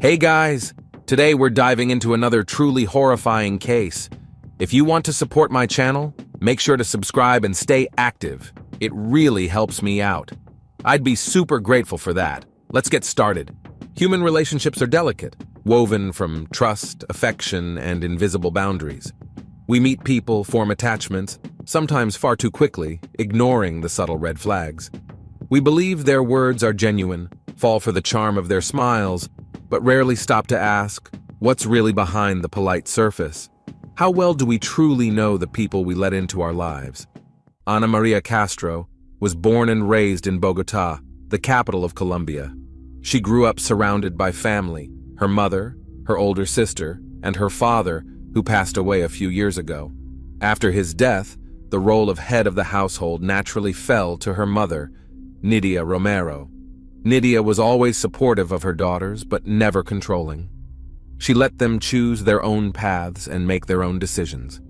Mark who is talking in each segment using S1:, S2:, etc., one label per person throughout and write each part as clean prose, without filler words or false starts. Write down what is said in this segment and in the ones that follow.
S1: Hey guys! Today we're diving into another truly horrifying case. If you want to support my channel, make sure to subscribe and stay active. It really helps me out. I'd be super grateful for that. Let's get started. Human relationships are delicate, woven from trust, affection, and invisible boundaries. We meet people, form attachments, sometimes far too quickly, ignoring the subtle red flags. We believe their words are genuine, fall for the charm of their smiles, but rarely stop to ask, what's really behind the polite surface? How well do we truly know the people we let into our lives? Ana Maria Castro was born and raised in Bogotá, the capital of Colombia. She grew up surrounded by family, her mother, her older sister, and her father, who passed away a few years ago. After his death, the role of head of the household naturally fell to her mother, Nidia Romero. Nidia was always supportive of her daughters, but never controlling. She let them choose their own paths and make their own decisions.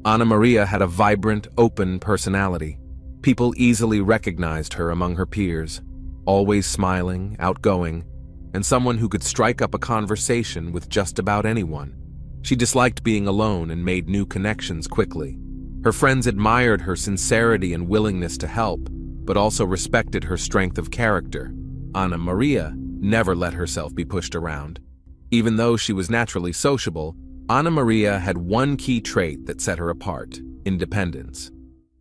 S1: Ana Maria had a vibrant, open personality. People easily recognized her among her peers, always smiling, outgoing, and someone who could strike up a conversation with just about anyone. She disliked being alone and made new connections quickly. Her friends admired her sincerity and willingness to help, but also respected her strength of character. Ana Maria never let herself be pushed around. Even though she was naturally sociable, Ana Maria had one key trait that set her apart: independence.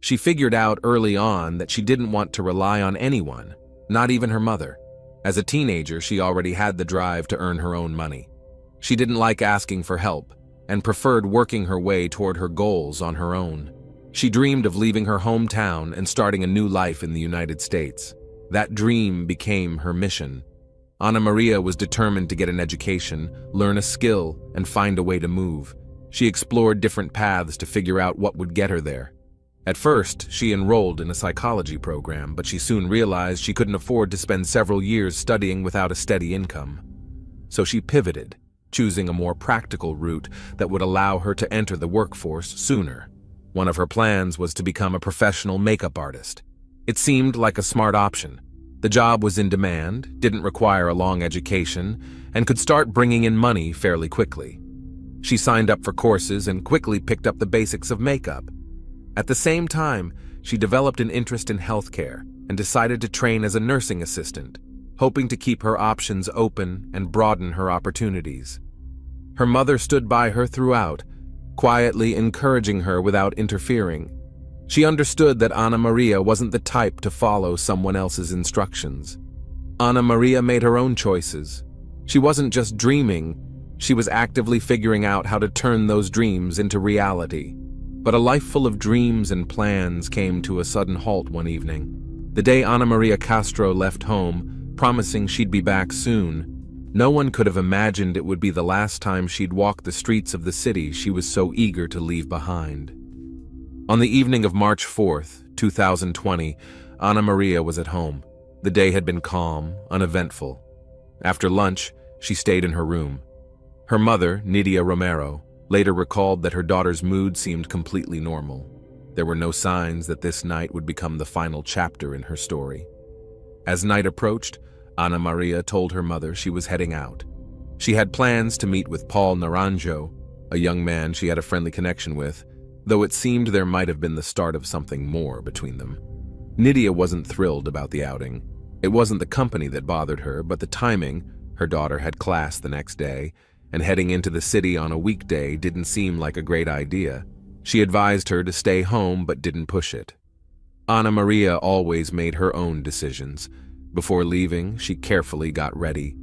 S1: She figured out early on that she didn't want to rely on anyone, not even her mother. As a teenager, she already had the drive to earn her own money. She didn't like asking for help and preferred working her way toward her goals on her own. She dreamed of leaving her hometown and starting a new life in the United States. That dream became her mission. Ana Maria was determined to get an education, learn a skill, and find a way to move. She explored different paths to figure out what would get her there. At first, she enrolled in a psychology program, but she soon realized she couldn't afford to spend several years studying without a steady income. So she pivoted, choosing a more practical route that would allow her to enter the workforce sooner. One of her plans was to become a professional makeup artist. It seemed like a smart option. The job was in demand, didn't require a long education, and could start bringing in money fairly quickly. She signed up for courses and quickly picked up the basics of makeup. At the same time, she developed an interest in healthcare and decided to train as a nursing assistant, hoping to keep her options open and broaden her opportunities. Her mother stood by her throughout, quietly encouraging her without interfering. She understood that Ana Maria wasn't the type to follow someone else's instructions. Ana Maria made her own choices. She wasn't just dreaming, she was actively figuring out how to turn those dreams into reality. But a life full of dreams and plans came to a sudden halt one evening. The day Ana Maria Castro left home, promising she'd be back soon, no one could have imagined it would be the last time she'd walk the streets of the city she was so eager to leave behind. On the evening of March 4th, 2020, Ana Maria was at home. The day had been calm, uneventful. After lunch, she stayed in her room. Her mother, Nidia Romero, later recalled that her daughter's mood seemed completely normal. There were no signs that this night would become the final chapter in her story. As night approached, Ana Maria told her mother she was heading out. She had plans to meet with Paul Naranjo, a young man she had a friendly connection with, though it seemed there might have been the start of something more between them. Nidia wasn't thrilled about the outing. It wasn't the company that bothered her, but the timing. Her daughter had class the next day, and heading into the city on a weekday didn't seem like a great idea. She advised her to stay home but didn't push it. Ana Maria always made her own decisions. Before leaving, she carefully got ready,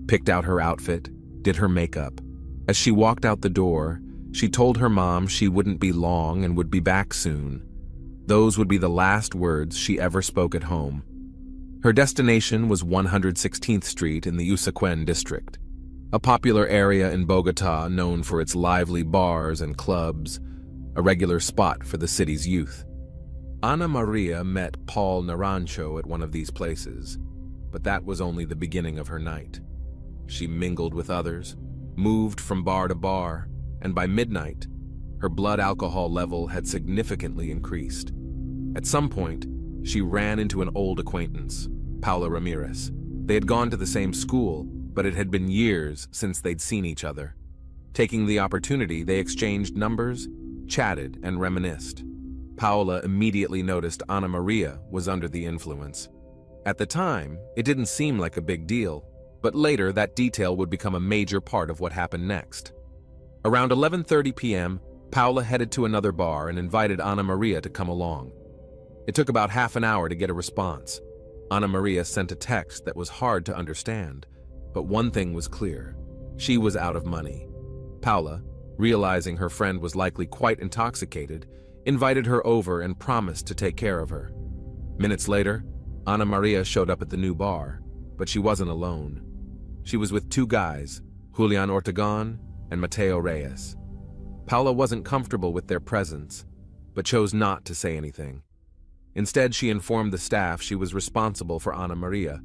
S1: picked out her outfit, did her makeup. As she walked out the door, she told her mom she wouldn't be long and would be back soon. Those would be the last words she ever spoke at home. Her destination was 116th Street in the Usaquén district, a popular area in Bogotá known for its lively bars and clubs, a regular spot for the city's youth. Ana Maria met Paul Naranjo at one of these places, but that was only the beginning of her night. She mingled with others, moved from bar to bar, and by midnight, her blood alcohol level had significantly increased. At some point, she ran into an old acquaintance, Paula Ramirez. They had gone to the same school, but it had been years since they'd seen each other. Taking the opportunity, they exchanged numbers, chatted, and reminisced. Paola immediately noticed Ana Maria was under the influence. At the time, it didn't seem like a big deal, but later that detail would become a major part of what happened next. Around 11:30 p.m., Paola headed to another bar and invited Ana Maria to come along. It took about half an hour to get a response. Ana Maria sent a text that was hard to understand, but one thing was clear: she was out of money. Paola, realizing her friend was likely quite intoxicated, invited her over and promised to take care of her. Minutes later, Ana Maria showed up at the new bar, but she wasn't alone. She was with two guys, Julian Ortegon and Mateo Reyes. Paola wasn't comfortable with their presence, but chose not to say anything. Instead, she informed the staff she was responsible for Ana Maria,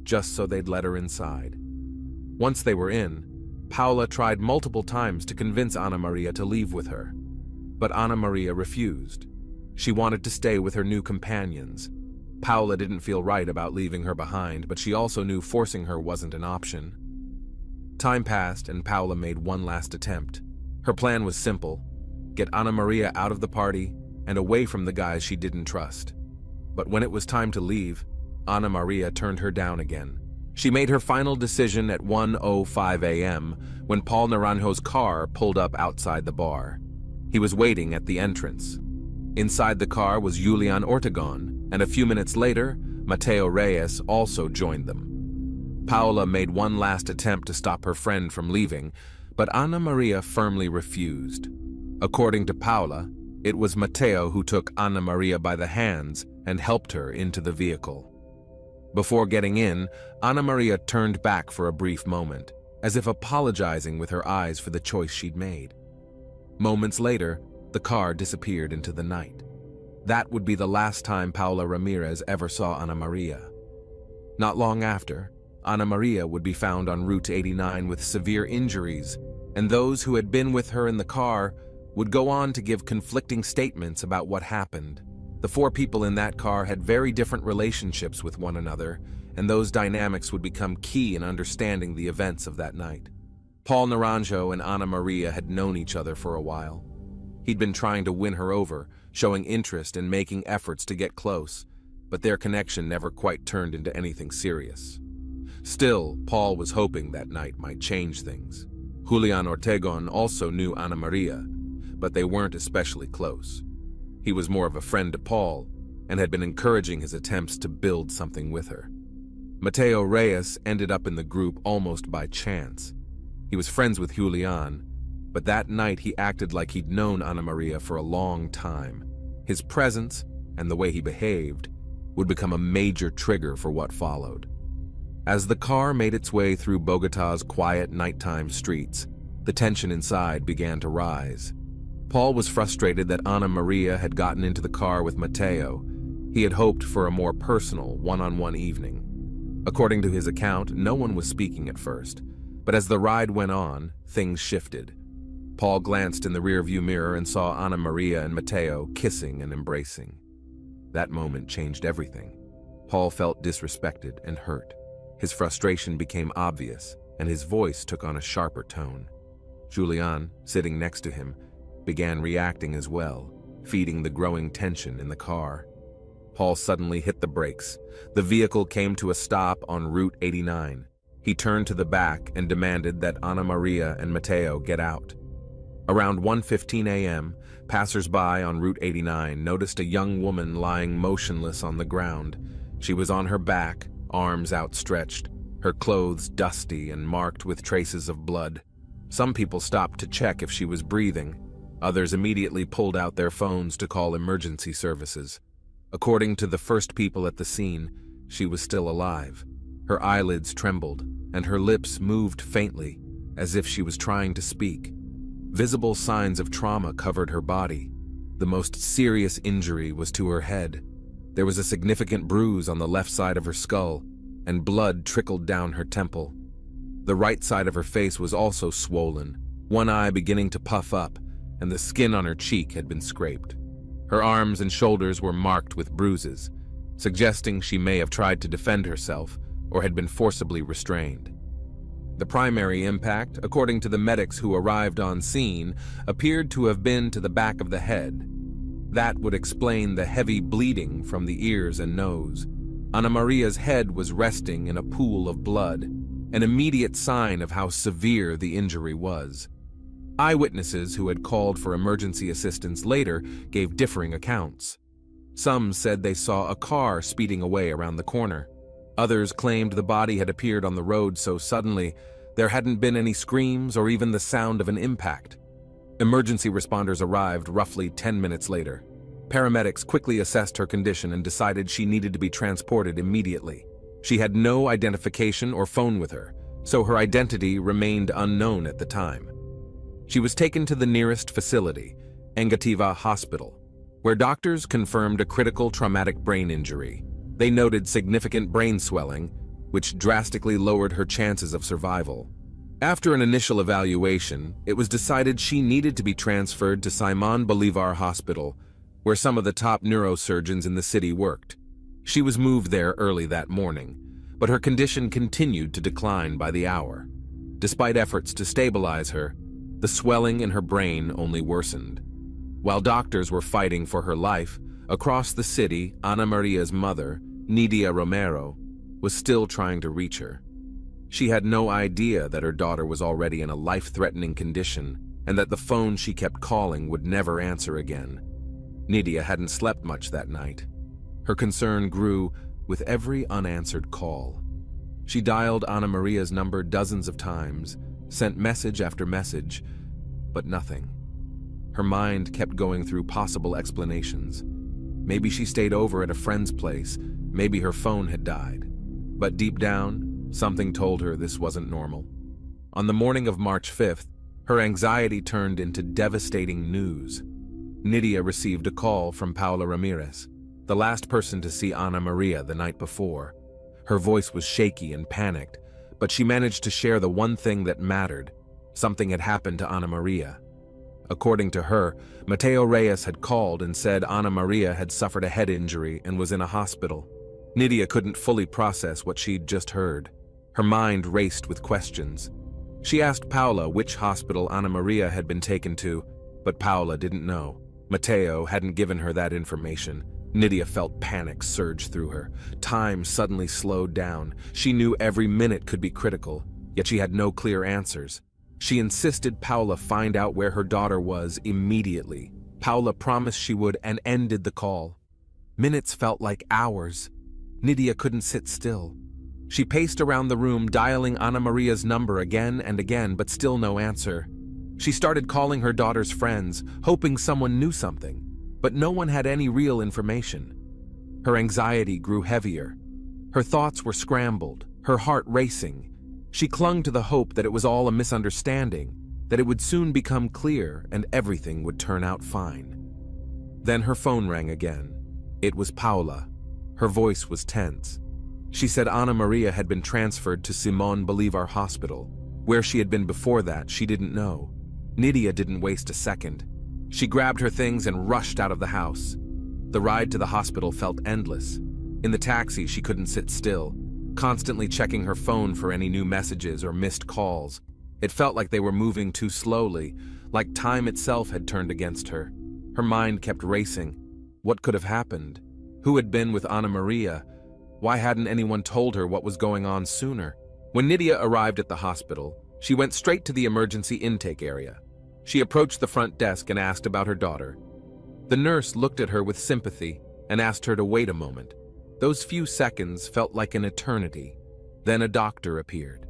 S1: just so they'd let her inside. Once they were in, Paola tried multiple times to convince Ana Maria to leave with her, but Ana Maria refused. She wanted to stay with her new companions. Paola didn't feel right about leaving her behind, but she also knew forcing her wasn't an option. Time passed and Paola made one last attempt. Her plan was simple: get Ana Maria out of the party and away from the guys she didn't trust. But when it was time to leave, Ana Maria turned her down again. She made her final decision at 1:05 a.m. when Paul Naranjo's car pulled up outside the bar. He was waiting at the entrance. Inside the car was Julian Ortegon, and a few minutes later, Mateo Reyes also joined them. Paola made one last attempt to stop her friend from leaving, but Ana Maria firmly refused. According to Paola, it was Mateo who took Ana Maria by the hands and helped her into the vehicle. Before getting in, Ana Maria turned back for a brief moment, as if apologizing with her eyes for the choice she'd made. Moments later, the car disappeared into the night. That would be the last time Paola Ramirez ever saw Ana Maria. Not long after, Ana Maria would be found on Route 89 with severe injuries, and those who had been with her in the car would go on to give conflicting statements about what happened. The four people in that car had very different relationships with one another, and those dynamics would become key in understanding the events of that night. Paul Naranjo and Ana Maria had known each other for a while. He'd been trying to win her over, showing interest and making efforts to get close, but their connection never quite turned into anything serious. Still, Paul was hoping that night might change things. Julian Ortegon also knew Ana Maria, but they weren't especially close. He was more of a friend to Paul and had been encouraging his attempts to build something with her. Mateo Reyes ended up in the group almost by chance. He was friends with Julian, but that night he acted like he'd known Ana Maria for a long time. His presence and the way he behaved would become a major trigger for what followed. As the car made its way through Bogotá's quiet nighttime streets, the tension inside began to rise. Paul was frustrated that Ana Maria had gotten into the car with Mateo. He had hoped for a more personal, one-on-one evening. According to his account, no one was speaking at first, but as the ride went on, things shifted. Paul glanced in the rearview mirror and saw Ana Maria and Mateo kissing and embracing. That moment changed everything. Paul felt disrespected and hurt. His frustration became obvious, and his voice took on a sharper tone. Julian, sitting next to him, began reacting as well, feeding the growing tension in the car. Paul suddenly hit the brakes. The vehicle came to a stop on Route 89. He turned to the back and demanded that Ana Maria and Mateo get out. Around 1:15 a.m., passers-by on Route 89 noticed a young woman lying motionless on the ground. She was on her back, arms outstretched, her clothes dusty and marked with traces of blood. Some people stopped to check if she was breathing. Others immediately pulled out their phones to call emergency services. According to the first people at the scene, she was still alive. Her eyelids trembled, and her lips moved faintly, as if she was trying to speak. Visible signs of trauma covered her body. The most serious injury was to her head. There was a significant bruise on the left side of her skull, and blood trickled down her temple. The right side of her face was also swollen, one eye beginning to puff up, and the skin on her cheek had been scraped. Her arms and shoulders were marked with bruises, suggesting she may have tried to defend herself or had been forcibly restrained. The primary impact, according to the medics who arrived on scene, appeared to have been to the back of the head. That would explain the heavy bleeding from the ears and nose. Ana Maria's head was resting in a pool of blood, an immediate sign of how severe the injury was. Eyewitnesses who had called for emergency assistance later gave differing accounts. Some said they saw a car speeding away around the corner. Others claimed the body had appeared on the road so suddenly there hadn't been any screams or even the sound of an impact. Emergency responders arrived roughly 10 minutes later. Paramedics quickly assessed her condition and decided she needed to be transported immediately. She had no identification or phone with her, so her identity remained unknown at the time. She was taken to the nearest facility, Engativa Hospital, where doctors confirmed a critical traumatic brain injury. They noted significant brain swelling, which drastically lowered her chances of survival. After an initial evaluation, it was decided she needed to be transferred to Simon Bolivar Hospital, where some of the top neurosurgeons in the city worked. She was moved there early that morning, but her condition continued to decline by the hour. Despite efforts to stabilize her, the swelling in her brain only worsened. While doctors were fighting for her life, across the city, Ana Maria's mother, Nidia Romero, was still trying to reach her. She had no idea that her daughter was already in a life-threatening condition and that the phone she kept calling would never answer again. Nidia hadn't slept much that night. Her concern grew with every unanswered call. She dialed Ana Maria's number dozens of times, sent message after message, but nothing. Her mind kept going through possible explanations. Maybe she stayed over at a friend's place, maybe her phone had died. But deep down, something told her this wasn't normal. On the morning of March 5th, her anxiety turned into devastating news. Nidia received a call from Paula Ramirez, the last person to see Ana Maria the night before. Her voice was shaky and panicked, but she managed to share the one thing that mattered. Something had happened to Ana Maria. According to her, Mateo Reyes had called and said Ana Maria had suffered a head injury and was in a hospital. Nidia couldn't fully process what she'd just heard. Her mind raced with questions. She asked Paula which hospital Ana Maria had been taken to, but Paula didn't know. Mateo hadn't given her that information. Nidia felt panic surge through her. Time suddenly slowed down. She knew every minute could be critical, yet she had no clear answers. She insisted Paula find out where her daughter was immediately. Paula promised she would and ended the call. Minutes felt like hours. Nidia couldn't sit still. She paced around the room, dialing Ana Maria's number again and again, but still no answer. She started calling her daughter's friends, hoping someone knew something, but no one had any real information. Her anxiety grew heavier. Her thoughts were scrambled, her heart racing. She clung to the hope that it was all a misunderstanding, that it would soon become clear and everything would turn out fine. Then her phone rang again. It was Paula. Her voice was tense. She said Ana Maria had been transferred to Simon Bolivar Hospital. Where she had been before that, she didn't know. Nidia didn't waste a second. She grabbed her things and rushed out of the house. The ride to the hospital felt endless. In the taxi, she couldn't sit still, constantly checking her phone for any new messages or missed calls. It felt like they were moving too slowly, like time itself had turned against her. Her mind kept racing. What could have happened? Who had been with Ana Maria? Why hadn't anyone told her what was going on sooner? When Nidia arrived at the hospital, she went straight to the emergency intake area. She approached the front desk and asked about her daughter. The nurse looked at her with sympathy and asked her to wait a moment. Those few seconds felt like an eternity. Then a doctor appeared.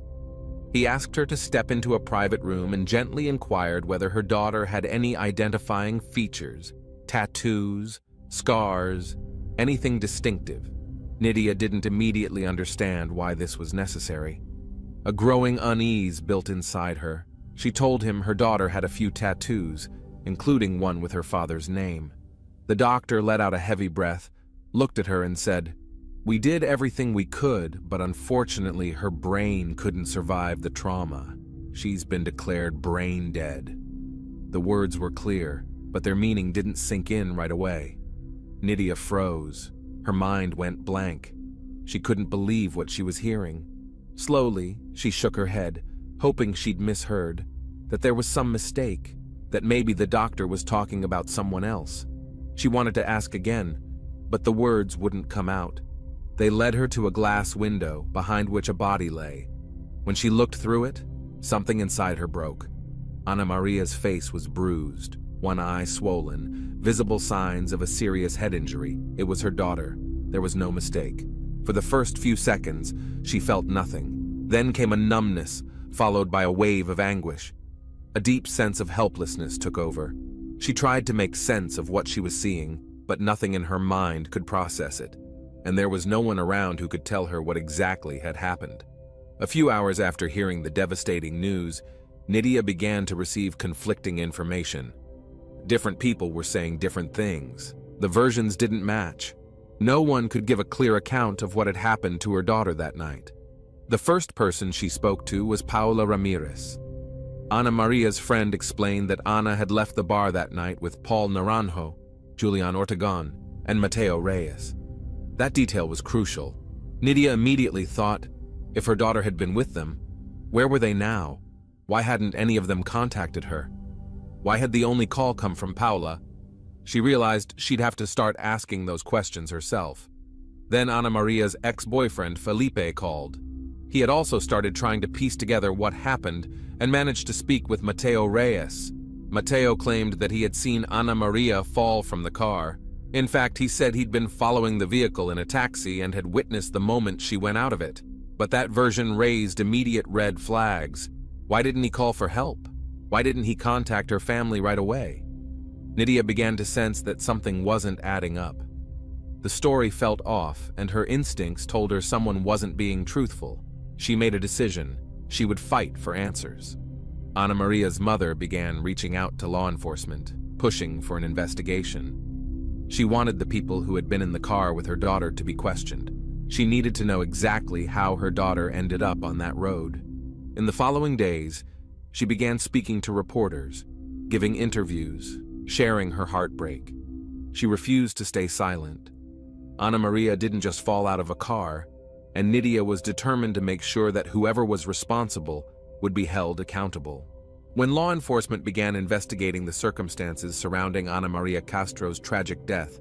S1: He asked her to step into a private room and gently inquired whether her daughter had any identifying features, tattoos, scars, anything distinctive. Nidia didn't immediately understand why this was necessary. A growing unease built inside her. She told him her daughter had a few tattoos, including one with her father's name. The doctor let out a heavy breath, looked at her and said, "We did everything we could, but unfortunately her brain couldn't survive the trauma. She's been declared brain dead." The words were clear, but their meaning didn't sink in right away. Nidia froze. Her mind went blank. She couldn't believe what she was hearing. Slowly, she shook her head, hoping she'd misheard, that there was some mistake, that maybe the doctor was talking about someone else. She wanted to ask again, but the words wouldn't come out. They led her to a glass window behind which a body lay. When she looked through it, something inside her broke. Ana Maria's face was bruised, one eye swollen, visible signs of a serious head injury. It was her daughter. There was no mistake. For the first few seconds, she felt nothing. Then came a numbness, followed by a wave of anguish. A deep sense of helplessness took over. She tried to make sense of what she was seeing, but nothing in her mind could process it. And there was no one around who could tell her what exactly had happened. A few hours after hearing the devastating news, Nydia began to receive conflicting information. Different people were saying different things. The versions didn't match. No one could give a clear account of what had happened to her daughter that night. The first person she spoke to was Paula Ramirez. Ana Maria's friend explained that Ana had left the bar that night with Paul Naranjo, Julian Ortegon, and Mateo Reyes. That detail was crucial. Nydia immediately thought, if her daughter had been with them, where were they now? Why hadn't any of them contacted her? Why had the only call come from Paula? She realized she'd have to start asking those questions herself. Then Ana Maria's ex-boyfriend Felipe called. He had also started trying to piece together what happened and managed to speak with Mateo Reyes. Mateo claimed that he had seen Ana Maria fall from the car. In fact, he said he'd been following the vehicle in a taxi and had witnessed the moment she went out of it. But that version raised immediate red flags. Why didn't he call for help? Why didn't he contact her family right away? Nydia began to sense that something wasn't adding up. The story felt off, and her instincts told her someone wasn't being truthful. She made a decision. She would fight for answers. Ana Maria's mother began reaching out to law enforcement, pushing for an investigation. She wanted the people who had been in the car with her daughter to be questioned. She needed to know exactly how her daughter ended up on that road. In the following days, she began speaking to reporters, giving interviews, sharing her heartbreak. She refused to stay silent. Ana Maria didn't just fall out of a car, and Nydia was determined to make sure that whoever was responsible would be held accountable. When law enforcement began investigating the circumstances surrounding Ana Maria Castro's tragic death,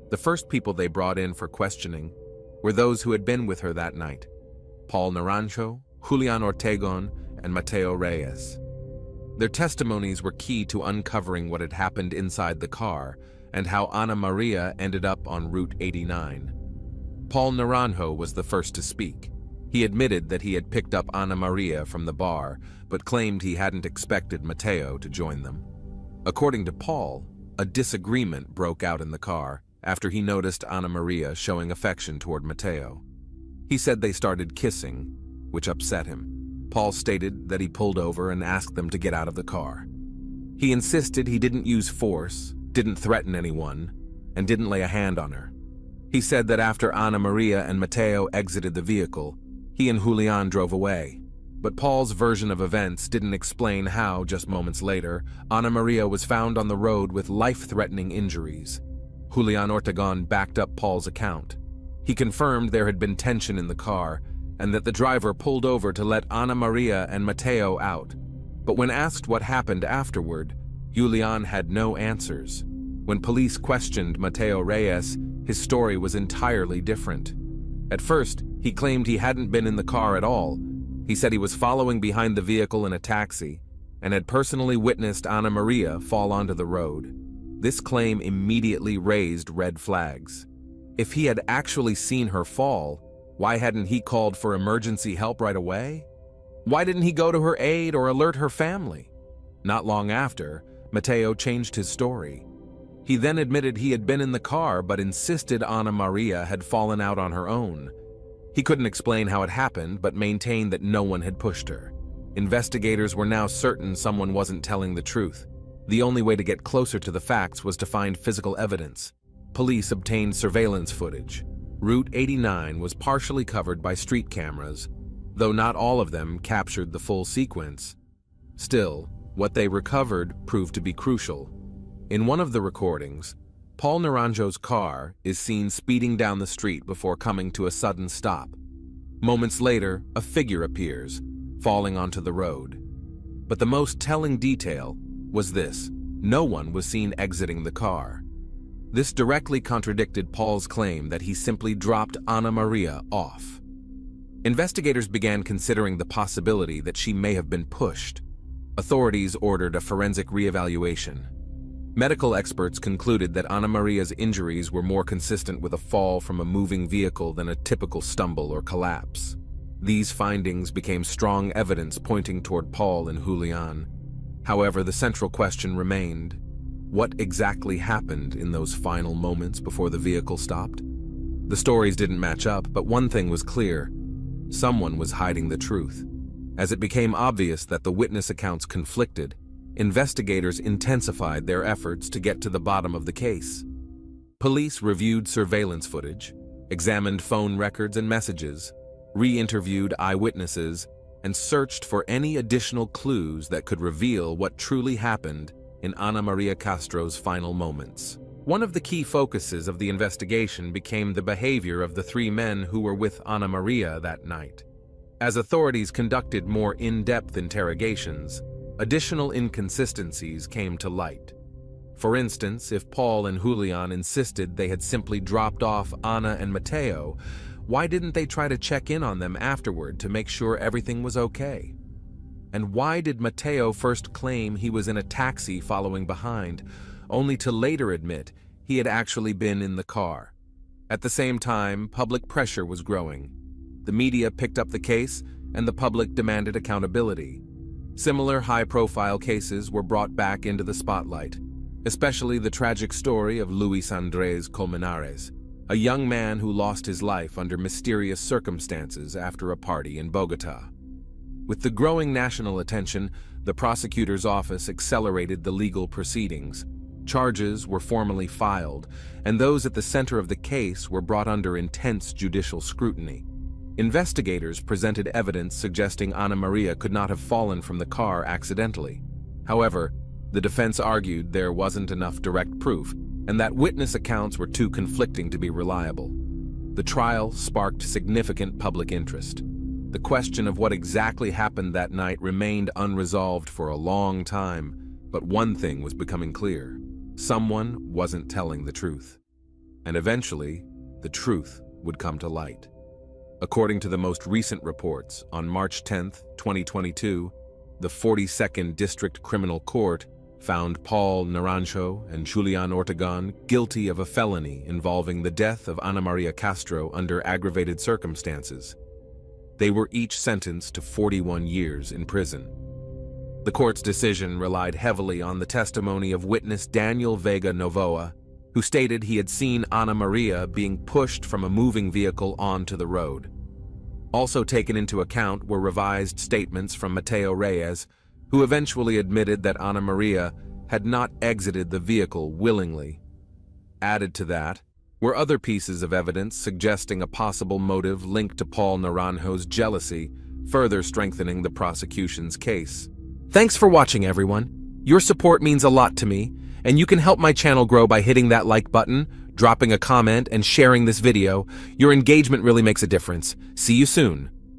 S1: the first people they brought in for questioning were those who had been with her that night: Paul Naranjo, Julian Ortegon, and Mateo Reyes. Their testimonies were key to uncovering what had happened inside the car and how Ana Maria ended up on Route 89. Paul Naranjo was the first to speak. He admitted that he had picked up Ana Maria from the bar, but claimed he hadn't expected Mateo to join them. According to Paul, a disagreement broke out in the car after he noticed Ana Maria showing affection toward Mateo. He said they started kissing, which upset him. Paul stated that he pulled over and asked them to get out of the car. He insisted he didn't use force, didn't threaten anyone, and didn't lay a hand on her. He said that after Ana Maria and Mateo exited the vehicle, he and Julian drove away. But Paul's version of events didn't explain how, just moments later, Ana Maria was found on the road with life-threatening injuries. Julian Ortegon backed up Paul's account. He confirmed there had been tension in the car and that the driver pulled over to let Ana Maria and Mateo out. But when asked what happened afterward, Julian had no answers. When police questioned Mateo Reyes, his story was entirely different. At first, he claimed he hadn't been in the car at all. He said he was following behind the vehicle in a taxi and had personally witnessed Ana Maria fall onto the road. This claim immediately raised red flags. If he had actually seen her fall, why hadn't he called for emergency help right away? Why didn't he go to her aid or alert her family? Not long after, Mateo changed his story. He then admitted he had been in the car but insisted Ana Maria had fallen out on her own. He couldn't explain how it happened but maintained that no one had pushed her. Investigators were now certain someone wasn't telling the truth. The only way to get closer to the facts was to find physical evidence. Police obtained surveillance footage. Route 89 was partially covered by street cameras, though not all of them captured the full sequence. Still, what they recovered proved to be crucial. In one of the recordings, Paul Naranjo's car is seen speeding down the street before coming to a sudden stop. Moments later, a figure appears, falling onto the road. But the most telling detail was this: no one was seen exiting the car. This directly contradicted Paul's claim that he simply dropped Anna Maria off. Investigators began considering the possibility that she may have been pushed. Authorities ordered a forensic reevaluation. Medical experts concluded that Anna Maria's injuries were more consistent with a fall from a moving vehicle than a typical stumble or collapse. These findings became strong evidence pointing toward Paul and Julian. However, the central question remained: what exactly happened in those final moments before the vehicle stopped? The stories didn't match up, but one thing was clear: someone was hiding the truth. As it became obvious that the witness accounts conflicted, investigators intensified their efforts to get to the bottom of the case. Police reviewed surveillance footage, examined phone records and messages, re-interviewed eyewitnesses, and searched for any additional clues that could reveal what truly happened in Ana Maria Castro's final moments. One of the key focuses of the investigation became the behavior of the three men who were with Ana Maria that night. As authorities conducted more in-depth interrogations, additional inconsistencies came to light. For instance, if Paul and Julian insisted they had simply dropped off Ana and Mateo, why didn't they try to check in on them afterward to make sure everything was okay? And why did Mateo first claim he was in a taxi following behind, only to later admit he had actually been in the car? At the same time, public pressure was growing. The media picked up the case, and the public demanded accountability. Similar high-profile cases were brought back into the spotlight, especially the tragic story of Luis Andrés Colmenares, a young man who lost his life under mysterious circumstances after a party in Bogotá. With the growing national attention, the prosecutor's office accelerated the legal proceedings. Charges were formally filed, and those at the center of the case were brought under intense judicial scrutiny. Investigators presented evidence suggesting Ana Maria could not have fallen from the car accidentally. However, the defense argued there wasn't enough direct proof, and that witness accounts were too conflicting to be reliable. The trial sparked significant public interest. The question of what exactly happened that night remained unresolved for a long time, but one thing was becoming clear: someone wasn't telling the truth. And eventually, the truth would come to light. According to the most recent reports, on March 10, 2022, the 42nd District Criminal Court found Paul Naranjo and Julian Ortegon guilty of a felony involving the death of Ana Maria Castro under aggravated circumstances. They were each sentenced to 41 years in prison. The court's decision relied heavily on the testimony of witness Daniel Vega Novoa, who stated he had seen Ana Maria being pushed from a moving vehicle onto the road. Also taken into account were revised statements from Mateo Reyes, who eventually admitted that Ana Maria had not exited the vehicle willingly. Added to that were other pieces of evidence suggesting a possible motive linked to Paul Naranjo's jealousy, further strengthening the prosecution's case. Thanks for watching, everyone. Your support means a lot to me, and you can help my channel grow by hitting that like button, dropping a comment, and sharing this video. Your engagement really makes a difference. See you soon.